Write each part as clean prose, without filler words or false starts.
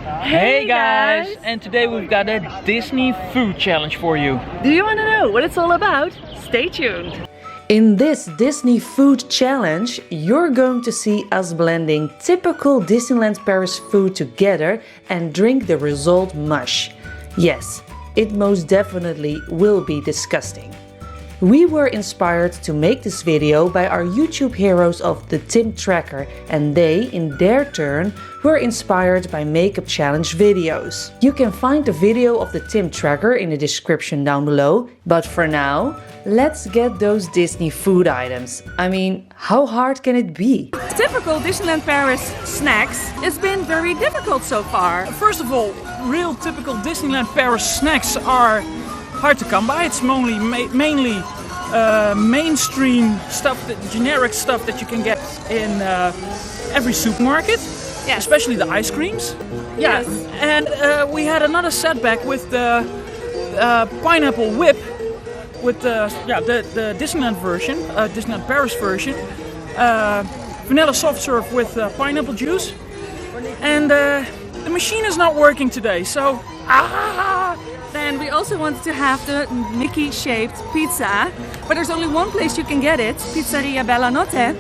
Hey guys! And today we've got a Disney food challenge for you. Do you want to know what it's all about? Stay tuned! In this Disney food challenge, you're going to see us blending typical Disneyland Paris food together and drink the result mush. Yes, it most definitely will be disgusting. We were inspired to make this video by our YouTube heroes of TheTimTracker, and they, in their turn, were inspired by makeup challenge videos. You can find the video of TheTimTracker in the description down below, but for now, let's get those Disney food items. I mean, how hard can it be? Typical Disneyland Paris snacks has been very difficult so far. First of all, real typical Disneyland Paris snacks are hard to come by. It's mainly mainstream stuff, generic stuff that you can get in every supermarket. Yes. Especially the ice creams. Yeah, yes. And we had another setback with the pineapple whip, with the Disneyland version, Disneyland Paris version, vanilla soft serve with pineapple juice, and the machine is not working today. So Then we also wanted to have the Mickey-shaped pizza, but there's only one place you can get it, Pizzeria Bella Notte,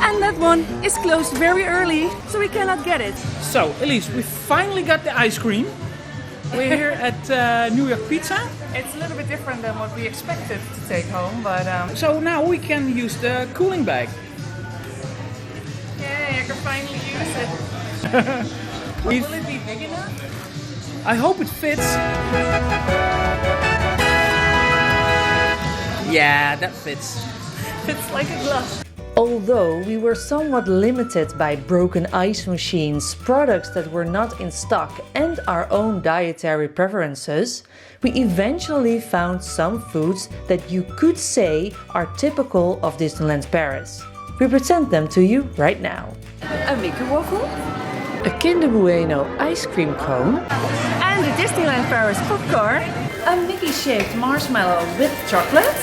and that one is closed very early, so we cannot get it. So, Elise, we finally got the ice cream. We're here at New York Pizza. It's a little bit different than what we expected to take home, but So now we can use the cooling bag. yeah, you can finally use it. Will it be big enough? I hope it fits. Yeah, that fits. It's like a glove. Although we were somewhat limited by broken ice machines, products that were not in stock and our own dietary preferences, we eventually found some foods that you could say are typical of Disneyland Paris. We present them to you right now. A Mickey waffle A Kinder Bueno ice cream cone, and the Disneyland Paris popcorn, a Mickey-shaped marshmallow with chocolate,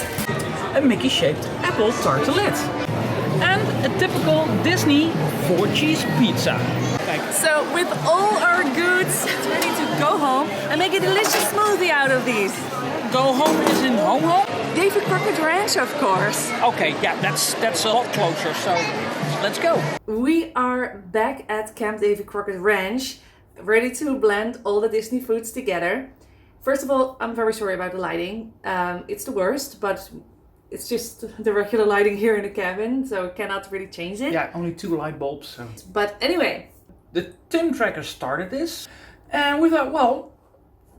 A Mickey-shaped apple tartlet. And a typical Disney 4-cheese pizza. So with all our goods, it's ready to go home and make a delicious smoothie out of these. Go home is in home home? Davy Crockett Ranch, of course. Okay, yeah, that's a lot closer, so let's go. We are back at Camp Davy Crockett Ranch, ready to blend all the Disney foods together. First of all, I'm very sorry about the lighting. It's the worst, but it's just the regular lighting here in the cabin, so I cannot really change it. Yeah, only 2 light bulbs. So. But anyway. The TimTracker started this, and we thought, well,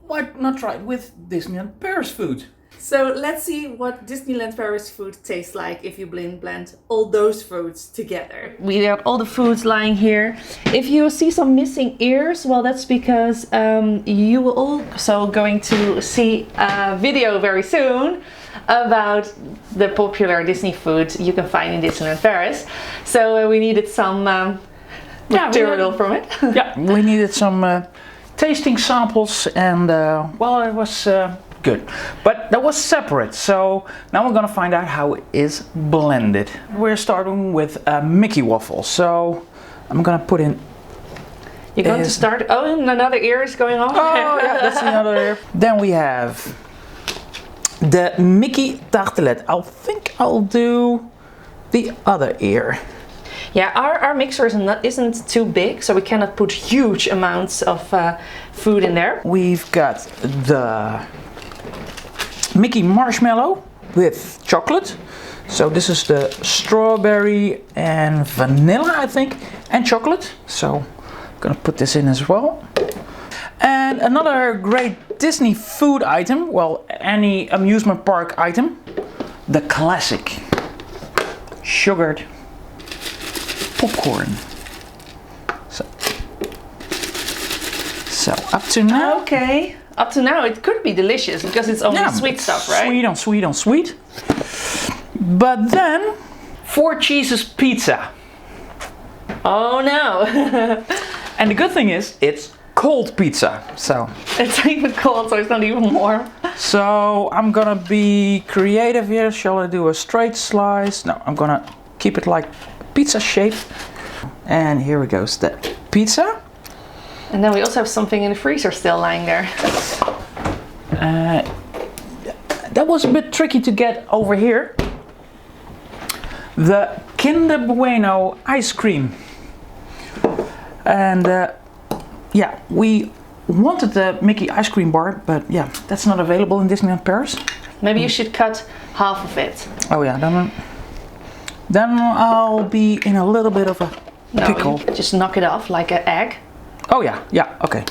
why not try it with Disneyland Paris food? So let's see what Disneyland Paris food tastes like if you blend all those foods together. We got all the foods lying here. If you see some missing ears, well, that's because you will also going to see a video very soon about the popular Disney food you can find in Disneyland Paris. So we needed some material from it. Yeah, we needed some tasting samples, and well, it was good, but that was separate. So now we're gonna find out how it is blended. We're starting with a Mickey waffle, so I'm gonna put in. You're going to start. Oh, and another ear is going off. Oh yeah, that's another ear. Then we have the Mickey tartlet. I think I'll do the other ear. Yeah, our mixer isn't too big, so we cannot put huge amounts of food in there. We've got the Mickey marshmallow with chocolate. So this is the strawberry and vanilla, I think, and chocolate. So I'm gonna put this in as well. And another great Disney food item, well, any amusement park item, the classic sugared popcorn. So up to now. Okay, up to now it could be delicious because it's only sweet stuff, right? Sweet on sweet on sweet. But then 4 cheeses pizza. Oh no! And the good thing is it's cold pizza. So it's even cold, so it's not even warm. So I'm gonna be creative here. Shall I do a straight slice? No, I'm gonna keep it like pizza shape. And here it goes, the pizza. And then we also have something in the freezer still lying there. That was a bit tricky to get over here. The Kinder Bueno ice cream. And yeah, we wanted the Mickey ice cream bar, but yeah, that's not available in Disneyland Paris. Maybe you should cut half of it. Oh yeah, then I'll be in a little bit of a pickle. No, just knock it off like an egg. Oh yeah, okay.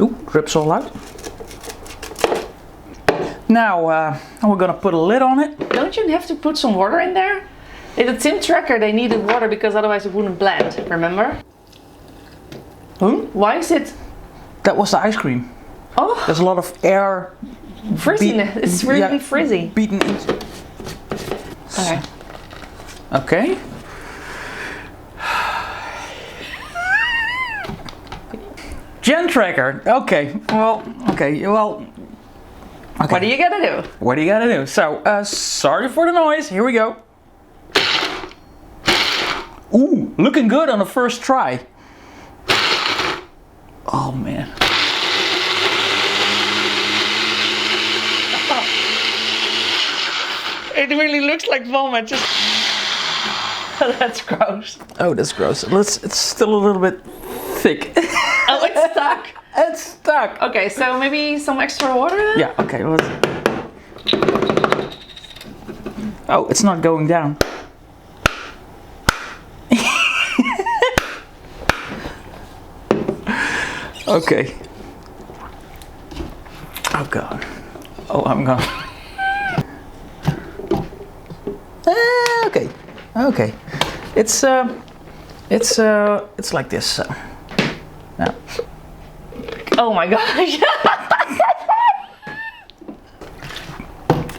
Ooh, drips all out. Now we're gonna put a lid on it. Don't you have to put some water in there? In the TimTracker they needed water because otherwise it wouldn't blend, remember? Why is it? That was the ice cream. Oh, There's a lot of air. frizziness. It's really frizzy. Beaten into. Okay. Okay. TimTracker. Okay. Okay. What do you gotta do? What do you gotta do? So, sorry for the noise. Here we go. Ooh, looking good on the first try. Oh man. It really looks like vomit. Just that's gross. Oh, that's gross. It's still a little bit thick. Oh, it's stuck. It's stuck. Okay, so maybe some extra water then? Yeah. Okay. Let's. Oh, it's not going down. Okay. Oh god. Oh, I'm gone. Okay. Okay. It's like this. So. Now. Oh my gosh.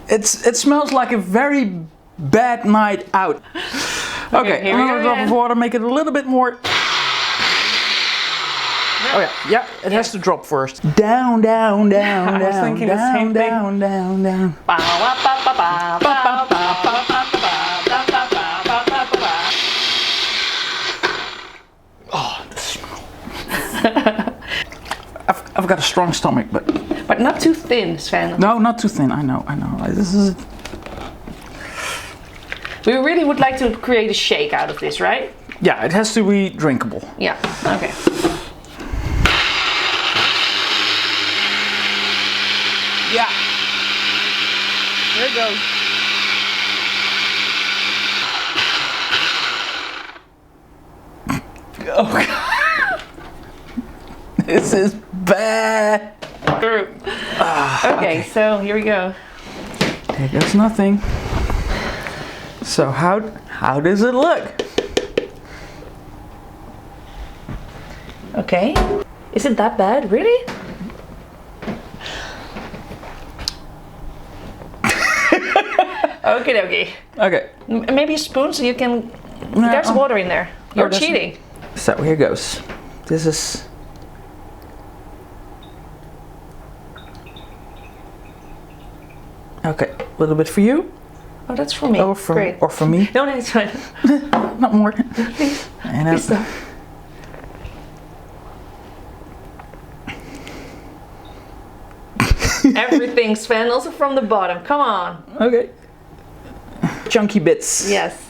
It smells like a very bad night out. Okay, here we another go drop of water, make it a little bit more. Oh yeah, it has to drop first. Down, down, down, I was down, thinking the down, same thing. down, down, down. Oh, the smell. I've got a strong stomach, But not too thin, Sven. no, not too thin. I know. This is. We really would like to create a shake out of this, right? Yeah, it has to be drinkable. Yeah, okay. Yeah. Here it goes. Oh god. This is bad. Okay, so here we go. There goes nothing. So how does it look? Okay. Is it that bad? Really? Okay, okay. Okay. Maybe a spoon so you can. There's water in there. You're there's- cheating. So here goes. This is. Okay, a little bit for you. Oh, that's for me. Great. Or for me. No, no, it's fine. Not more. Please. And Please stop. Everything, Sven, also from the bottom. Come on. Okay. Chunky bits. Yes.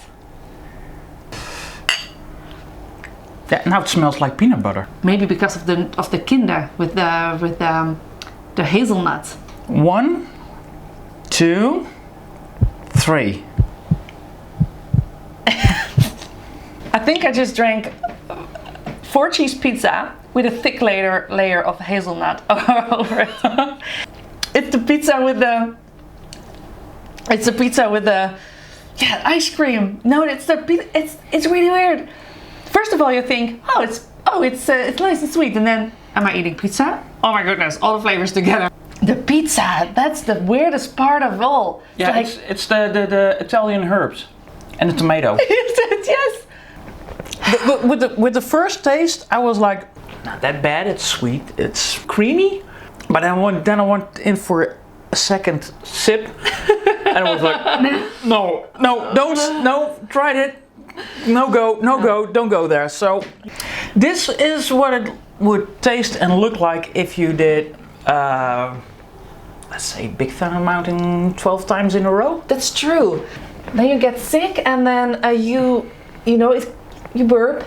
Yeah, now it smells like peanut butter. Maybe because of the Kinder with the hazelnut. 1, 2, 3. I think I just drank 4-cheese pizza with a thick layer of hazelnut over it. It's the pizza with the. It's the pizza with the. Yeah, ice cream. No, it's the. It's really weird. First of all, you think, it's nice and sweet, and then, am I eating pizza? Oh my goodness, all the flavors together. The pizza, that's the weirdest part of all. Yeah, it's the Italian herbs and the tomato. Yes. With the first taste, I was like, not that bad. It's sweet. It's creamy. But then I went in for a second sip, and I was like, no, tried it. No go, no go, don't go there. So this is what it would taste and look like if you did, let's say, Big Thunder Mountain 12 times in a row. That's true. Then you get sick and then you burp.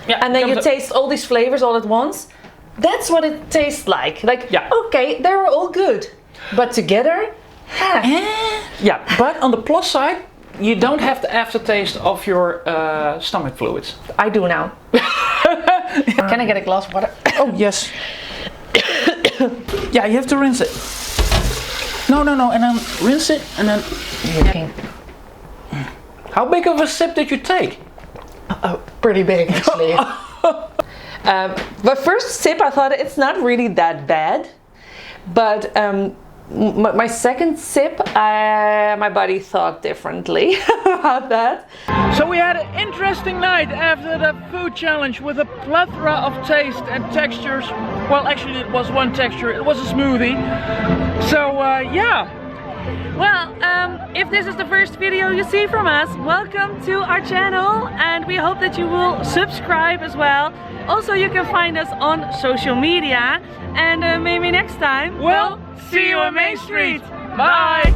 Yeah, And then you taste all these flavors all at once. That's what it tastes like. Like, Yeah. okay, they were all good. But together, Yeah, but on the plus side, you don't have the aftertaste of your stomach fluids. I do now. Can I get a glass of water? Oh, yes. Yeah, you have to rinse it. No, and then rinse it, and then... How big of a sip did you take? Oh, pretty big actually. But first sip, I thought it's not really that bad. But my second sip, my body thought differently about that. So we had an interesting night after the food challenge with a plethora of taste and textures. Well, actually it was one texture, it was a smoothie. So yeah. Well, if this is the first video you see from us, welcome to our channel and we hope that you will subscribe as well. Also, you can find us on social media and maybe next time We'll see you in Main Street. Bye.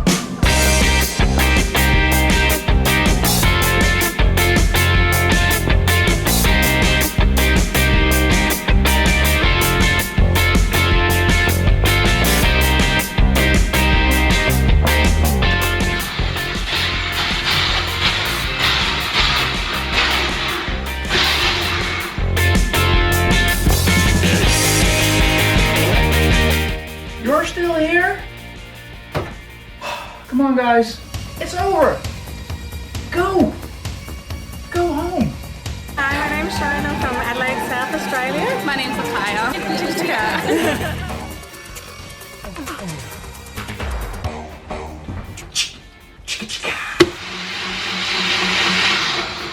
You're still here? Come on, guys. It's over. Go. Go home. Hi, my name's Sharon. I'm from Adelaide, South Australia. My name's Ataya.